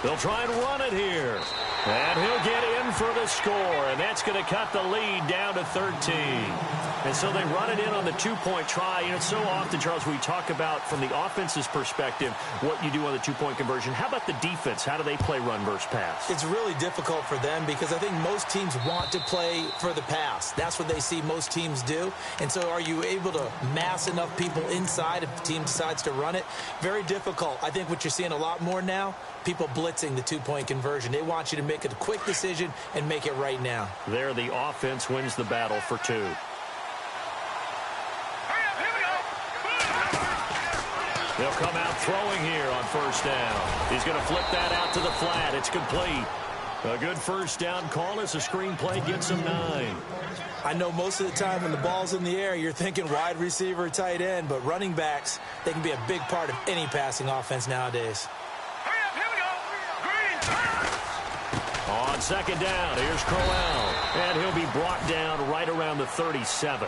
They'll try and run it here. And he'll get in for the score, and that's going to cut the lead down to 13. And so they run it in on the two-point try. And it's so often, Charles, we talk about from the offense's perspective what you do on the two-point conversion. How about the defense? How do they play run versus pass? It's really difficult for them because I think most teams want to play for the pass. That's what they see most teams do. And so are you able to mass enough people inside if the team decides to run it? Very difficult. I think what you're seeing a lot more now, people blitzing the two-point conversion. They want you to make a quick decision and make it right now. There, the offense wins the battle for two. They'll come out throwing here on first down. He's going to flip that out to the flat. It's complete. A good first down call as the screenplay gets him 9. I know most of the time when the ball's in the air, you're thinking wide receiver, tight end, but running backs, they can be a big part of any passing offense nowadays. On second down, here's Crowell, and he'll be brought down right around the 37.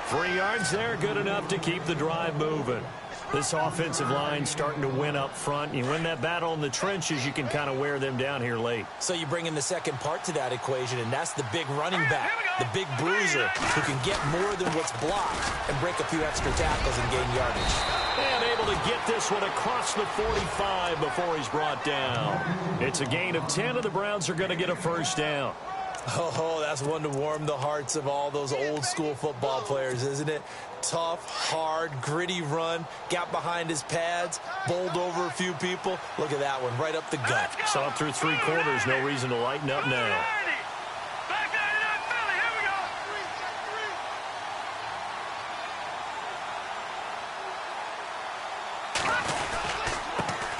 3 yards there, good enough to keep the drive moving. This offensive line starting to win up front. You win that battle in the trenches, you can kind of wear them down here late. So you bring in the second part to that equation, and that's the big running back, the big bruiser who can get more than what's blocked and break a few extra tackles and gain yardage. And able to get this one across the 45 before he's brought down. It's a gain of 10, and the Browns are going to get a first down. Oh, that's one to warm the hearts of all those old-school football players, isn't it? Tough, hard, gritty run, got behind his pads, bowled over a few people. Look at that one, right up the gut. Saw it through 3 quarters, no reason to lighten up now.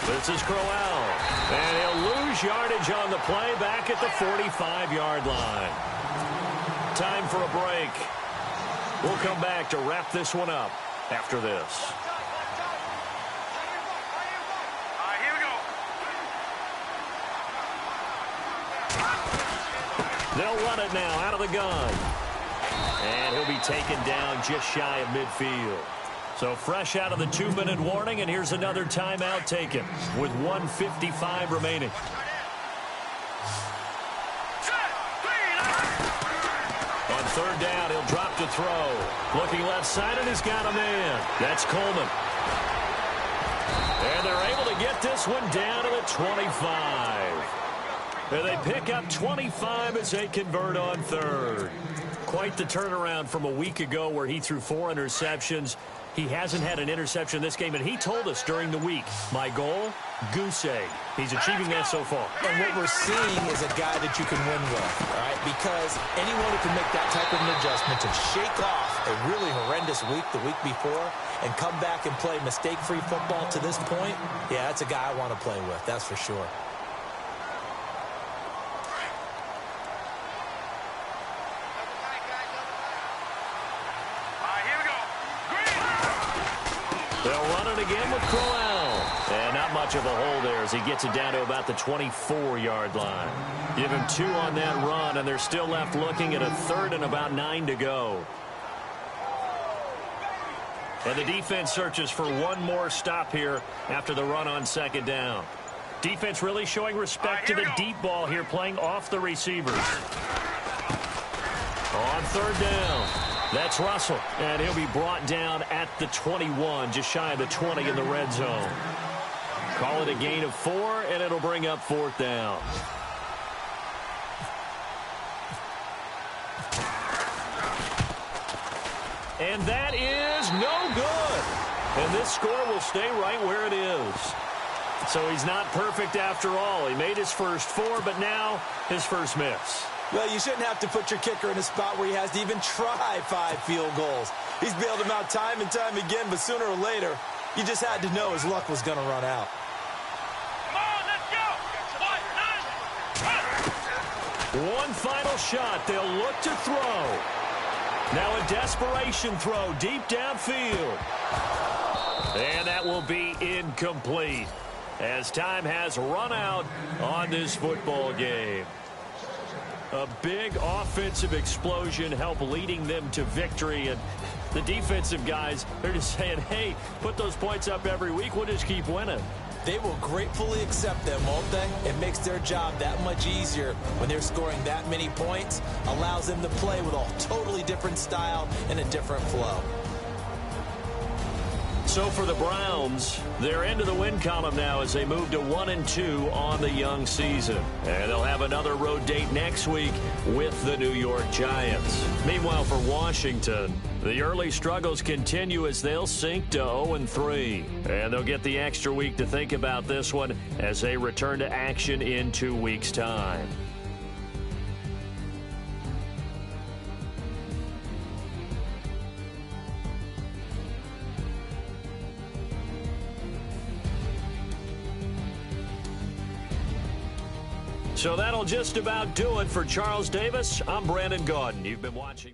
This is Crowell, and he'll lose yardage on the play back at the 45-yard line. Time for a break. We'll come back to wrap this one up after this. Here we go. They'll run it now out of the gun. And he'll be taken down just shy of midfield. So fresh out of the 2-minute warning, and here's another timeout taken with 1:55 remaining. On third down, he'll drop to throw. Looking left side, and he's got a man. That's Coleman. And they're able to get this one down to the 25. And they pick up 25 as they convert on third. Quite the turnaround from a week ago where he threw 4 interceptions. He hasn't had an interception in this game, and he told us during the week, my goal, goose egg. He's achieving that so far. And what we're seeing is a guy that you can win with, all right? Because anyone who can make that type of an adjustment to shake off a really horrendous week the week before and come back and play mistake-free football to this point, yeah, that's a guy I want to play with, that's for sure. They'll run it again with Crowell. And not much of a hole there as he gets it down to about the 24-yard line. Give him 2 on that run, and they're still left looking at a third and about 9 to go. And the defense searches for one more stop here after the run on second down. Defense really showing respect to the deep ball here, playing off the receivers. On third down. That's Russell, and he'll be brought down at the 21, just shy of the 20 in the red zone. Call it a gain of 4, and it'll bring up fourth down. And that is no good. And this score will stay right where it is. So he's not perfect after all. He made his first 4, but now his first miss. Well, you shouldn't have to put your kicker in a spot where he has to even try 5 field goals. He's bailed them out time and time again, but sooner or later, you just had to know his luck was going to run out. Come on, let's go. One final shot. They'll look to throw. Now a desperation throw deep downfield. And that will be incomplete as time has run out on this football game. A big offensive explosion helped leading them to victory, and The defensive guys, they're just saying, hey, put those points up every week. We'll just keep winning. They will gratefully accept them, won't they? It makes their job that much easier when they're scoring that many points. Allows them to play with a totally different style and a different flow. So for the Browns, they're into the win column now as they move to 1-2 on the young season. And they'll have another road date next week with the New York Giants. Meanwhile, for Washington, the early struggles continue as they'll sink to 0-3. And they'll get the extra week to think about this one as they return to action in 2 weeks' time. So that'll just about do it for Charles Davis. I'm Brandon Gaudin. You've been watching.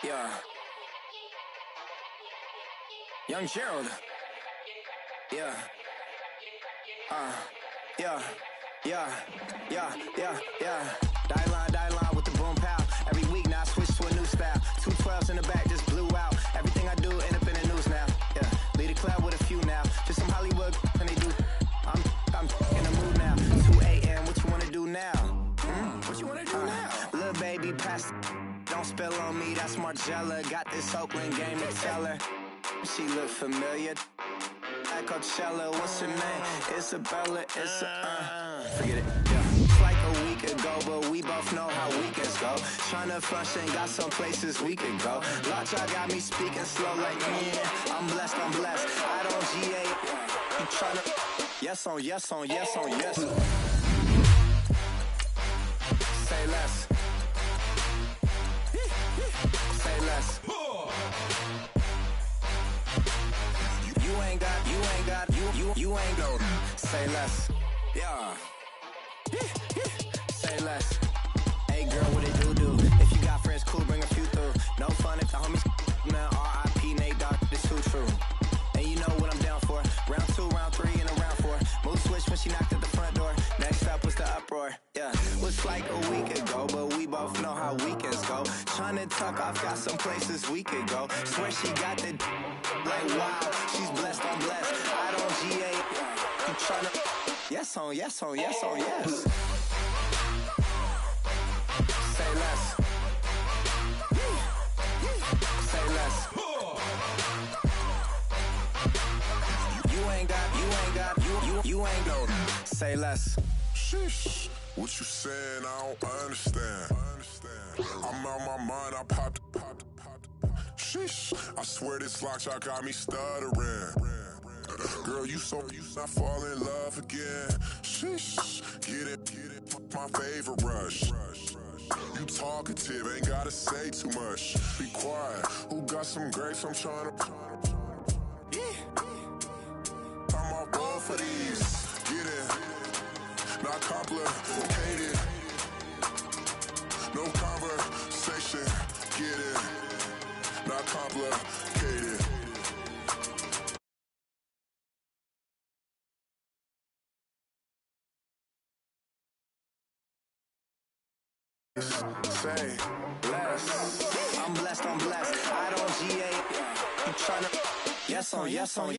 Yeah. Young Gerald. Yeah. Yeah. Die line with the boom pow. Every week now I switch to a new style. 212s in the back just blew out. Everything I do end up in the news now. Yeah. Lead a club with a few now. Just some Hollywood and they do. I'm in the mood now. 2 a.m. What you wanna do now? What you wanna do now? Little baby pass. Don't spill on me, that's Margella. Got this Oakland game to tell her. She look familiar. Like Coachella, what's her name? Isabella, forget it, yeah. It's like a week ago, but we both know how weekends go. Tryna function, got some places we could go. Lot y'all got me speaking slow like, yeah, I'm blessed. I don't GA. You tryna, yes on yes. Say less. Say less. You ain't got, say less. Yeah. Say less. Hey girl, what it do? If you got friends, cool, bring a few through. No fun if the homies, man, R.I.P. Nate Dogg, this too true. And you know what I'm down for. Round 2, round 3, and a round 4. Move switch when she knocked at the front door. Next up was the uproar. Yeah. Was like a week ago, but we both know how weekends go. Tryna tuck off, got some places we could go. Swear she got the like wow, she's blessed, I'm blessed. I don't GA. You tryna yes on yes. Say less. Say less. You ain't got, say less. Sheesh. What you saying? I don't understand. I'm out my mind. I popped. Sheesh. I swear this lock y'all got me stuttering. Girl, you not fall in love again. Sheesh. Get it. My favorite rush. You talkative, ain't gotta say too much. Be quiet. Who got some grapes? I'm trying to. I'm all ball for these. Get it. Not complicated. No conversation. Get it. Not complicated. Say less. I'm blessed. I don't GA. You tryna yes on.